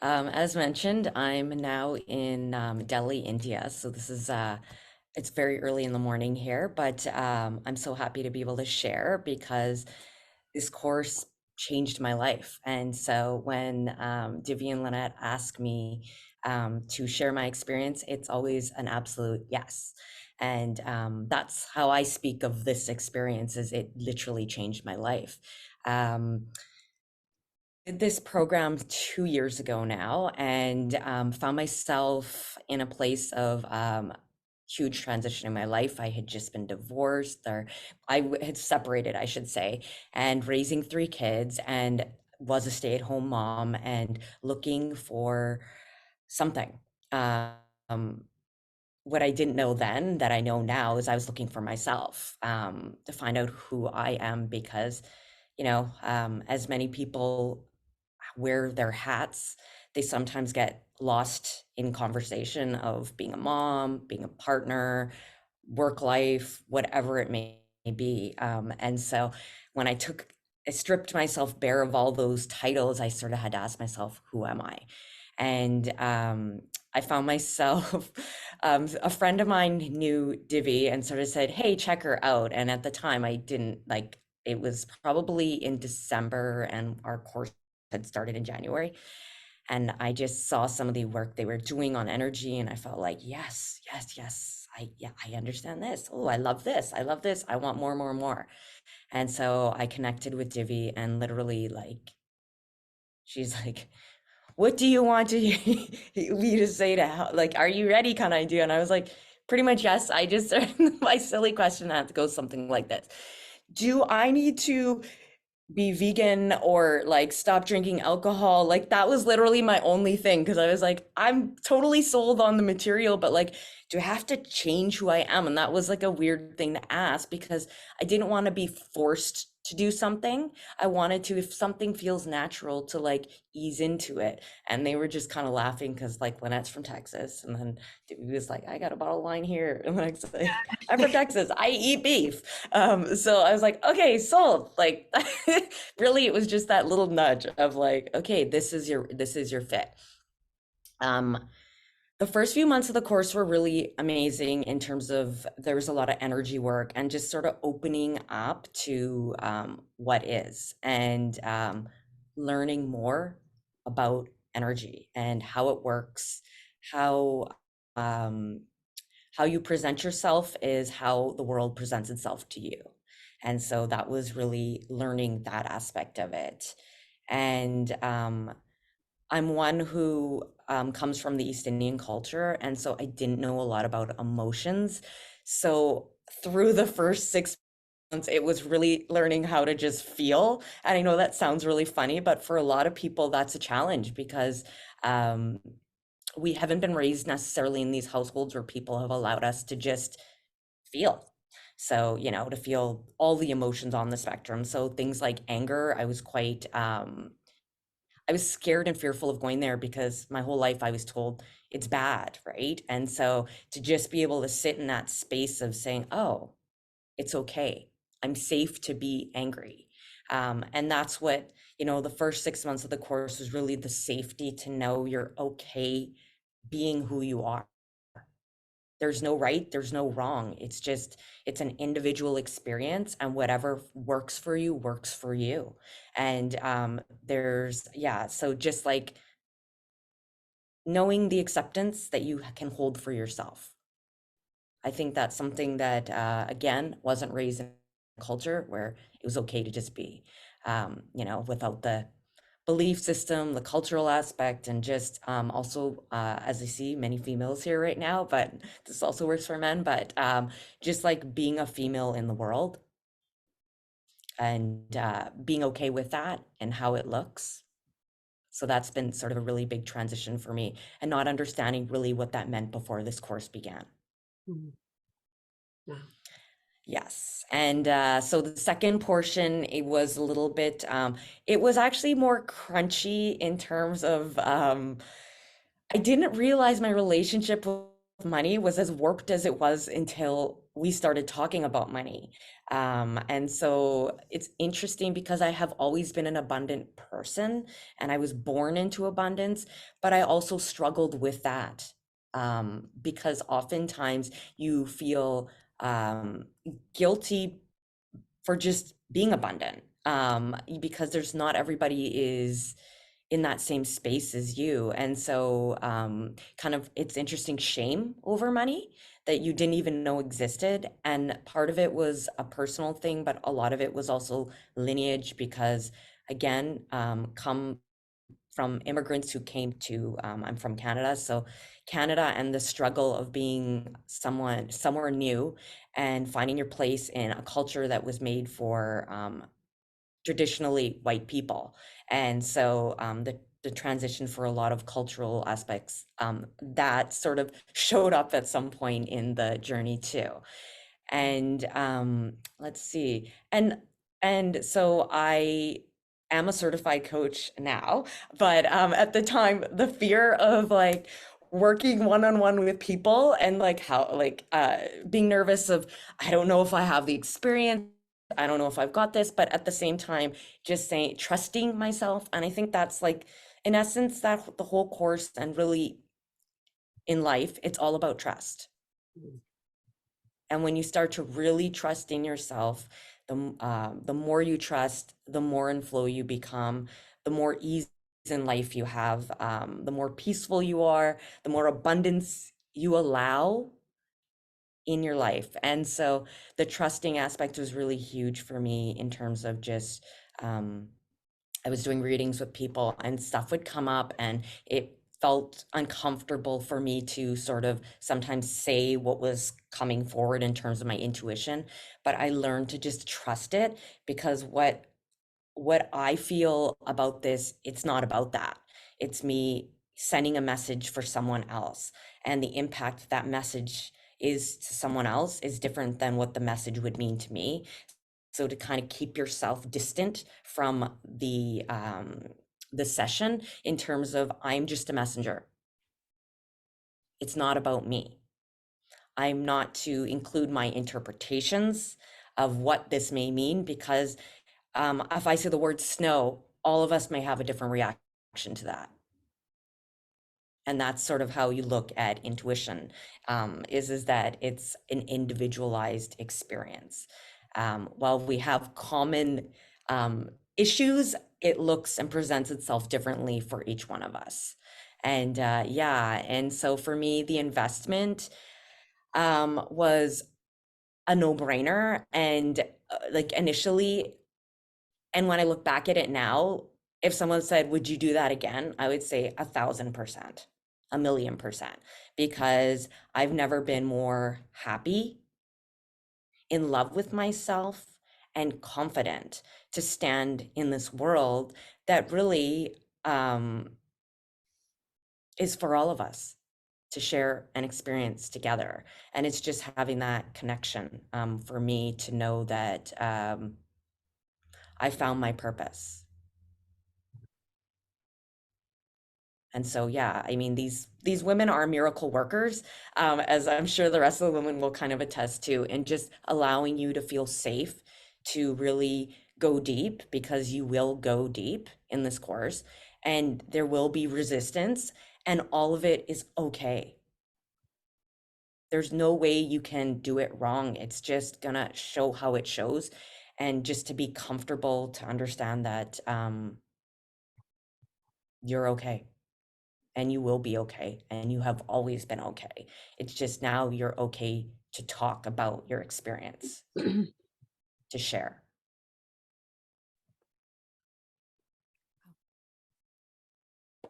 As mentioned, I'm now in Delhi, India. So this is it's very early in the morning here, but I'm so happy to be able to share because this course changed my life. And so when Divi and Lynette ask me to share my experience, it's always an absolute yes. And that's how I speak of this experience, is it literally changed my life. Um, did this program 2 years ago now, and found myself in a place of huge transition in my life. I had just been divorced, or had separated, I should say, and raising three kids, and was a stay-at-home mom and looking for something. Um, what I didn't know then that I know now is I was looking for myself, to find out who I am, because as many people wear their hats, they sometimes get lost in conversation of being a mom, being a partner, work life, whatever it may be. And so when I stripped myself bare of all those titles, I sort of had to ask myself, who am I? And I found myself, a friend of mine knew Divi and sort of said, hey, check her out. And at the time, I didn't like, it was probably in December and our course had started in January. And I just saw some of the work they were doing on energy, and I felt like, yes, yes, yes. I understand this. Oh, I love this. I love this. I want more, more, more. And so I connected with Divi, and literally, like, she's like, what do you want to me to say to help? Like, are you ready? Kind of idea. And I was like, pretty much yes. I just my silly question had to go something like this. Do I need to be vegan or like stop drinking alcohol? Like that was literally my only thing, because I was like, I'm totally sold on the material, but like, do I have to change who I am? And that was like a weird thing to ask, because I didn't want to be forced to do something. I wanted to, if something feels natural, to like ease into it. And they were just kind of laughing because like Lynette's from Texas, and then he was like, I got a bottle of wine here. And like, I'm from Texas, I eat beef. So I was like, okay, sold. Like really, it was just that little nudge of like, okay, this is your fit. Um, the first few months of the course were really amazing in terms of there was a lot of energy work and just sort of opening up to what is, and learning more about energy and how it works, how um, how you present yourself is how the world presents itself to you. And so that was really learning that aspect of it. And I'm one who comes from the East Indian culture. And so I didn't know a lot about emotions. So through the first 6 months, it was really learning how to just feel. And I know that sounds really funny, but for a lot of people, that's a challenge, because um, we haven't been raised necessarily in these households where people have allowed us to just feel. So, to feel all the emotions on the spectrum. So things like anger, I was scared and fearful of going there, because my whole life I was told it's bad, right? And so to just be able to sit in that space of saying, oh, it's okay. I'm safe to be angry. And that's what, the first 6 months of the course was really the safety to know you're okay being who you are. There's no right, there's no wrong. It's an individual experience, and whatever works for you works for you. And yeah, so just like knowing the acceptance that you can hold for yourself. I think that's something that, again, wasn't raised in a culture where it was okay to just be, without the belief system, the cultural aspect, and just also, as I see many females here right now, but this also works for men, but just like being a female in the world, and being okay with that and how it looks. So that's been sort of a really big transition for me, and not understanding really what that meant before this course began. Mhm. Yeah. Yes. And so the second portion, it was a little bit, it was actually more crunchy in terms of, I didn't realize my relationship with money was as warped as it was until we started talking about money. And so it's interesting because I have always been an abundant person and I was born into abundance, but I also struggled with that, because oftentimes you feel guilty for just being abundant, because there's not everybody is in that same space as you. And so kind of it's interesting, shame over money that you didn't even know existed. And part of it was a personal thing, but a lot of it was also lineage because again, come from immigrants who came to, I'm from Canada, so Canada and the struggle of being someone somewhere new and finding your place in a culture that was made for traditionally white people. And so the transition for a lot of cultural aspects, that sort of showed up at some point in the journey too. And let's see. And so I am a certified coach now, but at the time, the fear of like working one-on-one with people and like how like being nervous of I don't know if I have the experience, I don't know if I've got this, but at the same time, just saying trusting myself. And I think that's like in essence that the whole course and really in life, it's all about trust. Mm. And when you start to really trust in yourself, the more you trust, the more in flow you become, the more ease in life you have, the more peaceful you are, the more abundance you allow in your life. And so the trusting aspect was really huge for me in terms of just, I was doing readings with people and stuff would come up and it felt uncomfortable for me to sort of sometimes say what was coming forward in terms of my intuition, but I learned to just trust it because what I feel about this, it's not about that. It's me sending a message for someone else and the impact that message is to someone else is different than what the message would mean to me. So to kind of keep yourself distant from the session in terms of I'm just a messenger. It's not about me. I'm not to include my interpretations of what this may mean because if I say the word snow, all of us may have a different reaction to that. And that's sort of how you look at intuition, is that it's an individualized experience. While we have common issues, it looks and presents itself differently for each one of us. And yeah, and so for me, the investment was a no-brainer. And like initially, and when I look back at it now, if someone said, would you do that again? I would say 1,000%, 1,000,000%, because I've never been more happy, in love with myself, and confident to stand in this world that really is for all of us to share an experience together. And it's just having that connection for me to know that I found my purpose. And so, yeah, I mean, these women are miracle workers, as I'm sure the rest of the women will kind of attest to, and just allowing you to feel safe to really go deep because you will go deep in this course, and there will be resistance, and all of it is okay. There's no way you can do it wrong. It's just gonna show how it shows, and just to be comfortable to understand that you're okay. And you will be okay and you have always been okay. It's just now you're okay to talk about your experience, to share.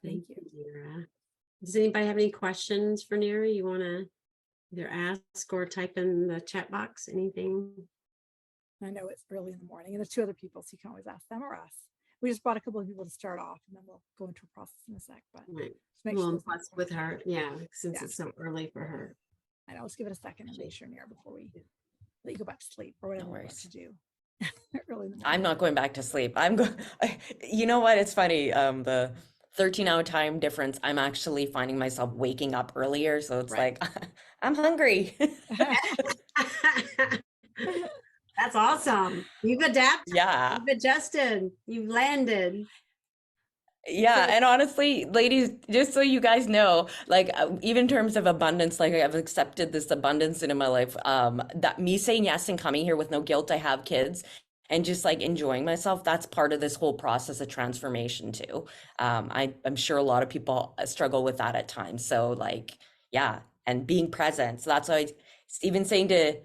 Thank you, Nira. Does anybody have any questions for Nira? You want to either ask or type in the chat box, anything? I know it's early in the morning and there's two other people, so you can always ask them or us. We just brought a couple of people to start off and then we'll go into a process in a sec, but Right. just make Well, sure. plus with her, yeah, since Yeah. it's so early for her. I know, let's give it a second and make sure, Nira, before we let you go back to sleep or whatever No we're about worries. to do early in the morning. I'm not going back to sleep. I'm going, you know what? It's funny. The 13-hour time difference, I'm actually finding myself waking up earlier. So it's Right. like, I'm hungry. That's awesome. You've adapted, Yeah. you've adjusted, you've landed. Yeah, So and honestly, ladies, just so you guys know, like even in terms of abundance, like I've accepted this abundance into my life. That me saying yes and coming here with no guilt, I have kids, and just like enjoying myself, that's part of this whole process of transformation too. I'm sure a lot of people struggle with that at times. So like, yeah, and being present. So that's why even saying to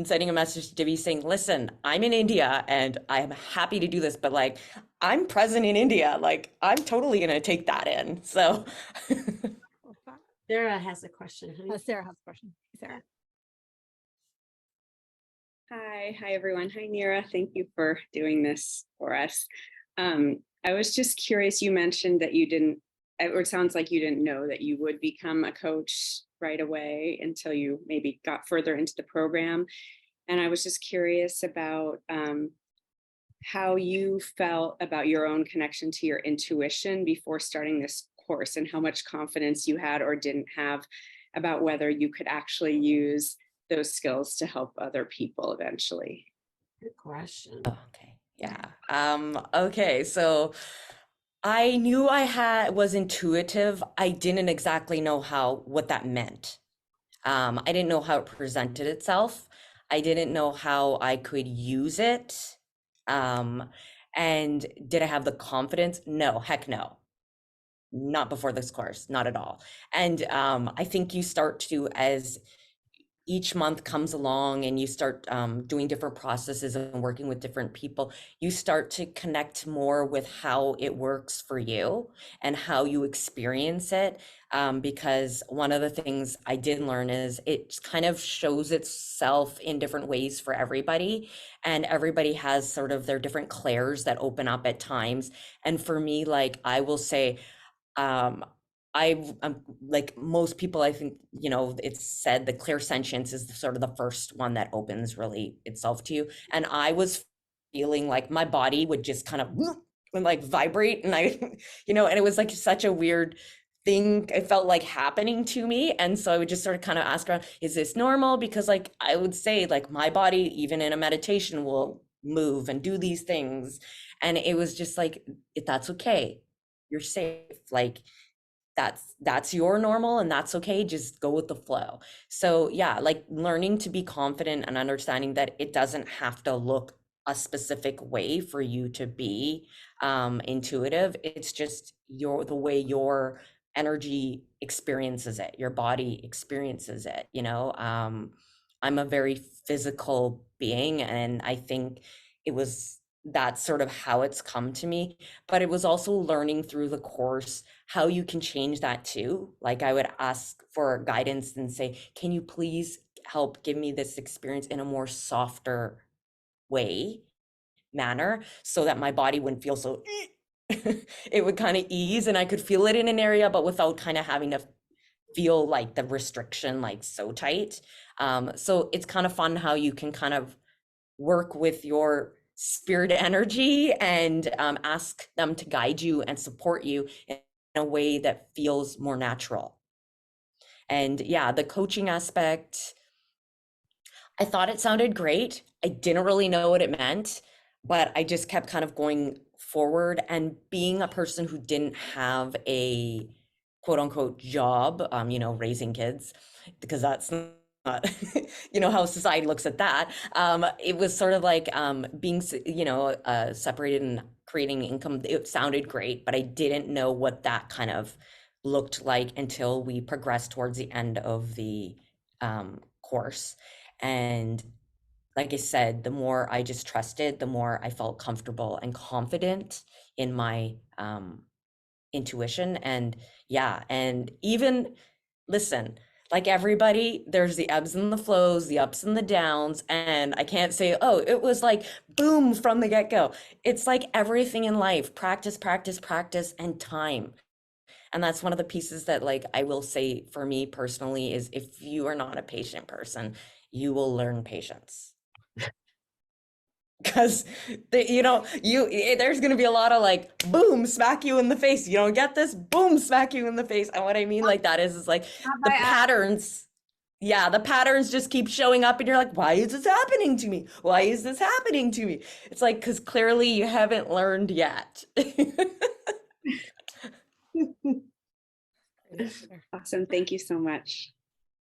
sending a message to Divi saying, listen, I'm in India and I'm happy to do this, but like I'm present in India. Like I'm totally gonna take that in. So Love that. Sarah has a question, honey. Sarah has a question. Sarah. Hi everyone. Hi Nira. Thank you for doing this for us. I was just curious, you mentioned that you didn't, or it sounds like you didn't know that you would become a coach right away until you maybe got further into the program. And I was just curious about how you felt about your own connection to your intuition before starting this course and how much confidence you had or didn't have about whether you could actually use those skills to help other people eventually. Good question. okay, yeah. Okay, so I knew I was intuitive. I didn't exactly know what that meant. I didn't know how it presented itself. I didn't know how I could use it. Um, and did I have the confidence? No, heck no. Not before this course, not at all. And I think you start to, as each month comes along and you start doing different processes and working with different people, you start to connect more with how it works for you and how you experience it. Because one of the things I did learn is it kind of shows itself in different ways for everybody. And everybody has sort of their different clairs that open up at times. And for me, like I will say, um, I'm like most people, I think, it's said the clairsentience is sort of the first one that opens really itself to you. And I was feeling like my body would just kind of and like vibrate. And I, and it was like such a weird thing. It felt like happening to me. And so I would just sort of kind of ask around, is this normal? Because like I would say like my body, even in a meditation, will move and do these things. And it was just like, that's okay. You're safe. Like that's your normal and that's okay. Just go with the flow. So yeah, like learning to be confident and understanding that it doesn't have to look a specific way for you to be intuitive. It's just the way your energy experiences it, your body experiences it, I'm a very physical being, and I think that's sort of how it's come to me. But it was also learning through the course how you can change that too. Like I would ask for guidance and say, can you please help give me this experience in a more softer manner, so that my body wouldn't feel so it would kind of ease and I could feel it in an area, but without kind of having to feel like the restriction like so tight. So it's kind of fun how you can kind of work with your spirit energy and ask them to guide you and support you in a way that feels more natural. And yeah, the coaching aspect, I thought it sounded great. I didn't really know what it meant, but I just kept kind of going forward. And being a person who didn't have a quote unquote job, raising kids, because that's not, how society looks at that. It was sort of like being, separated and creating income. It sounded great, but I didn't know what that kind of looked like until we progressed towards the end of the course. And like I said, the more I just trusted, the more I felt comfortable and confident in my intuition. And yeah, and even listen, like everybody, there's the ebbs and the flows, the ups and the downs. And I can't say, oh, it was like boom from the get-go. It's like everything in life, practice, practice, practice, and time. And that's one of the pieces that like I will say for me personally is if you are not a patient person, you will learn patience. Because there's going to be a lot of like boom smack you in the face, you don't get this, boom smack you in the face. And what I mean like that is like the patterns Yeah, the patterns just keep showing up and you're like, why is this happening to me? Why is this happening to me? It's like, because clearly you haven't learned yet. Awesome. Thank you so much.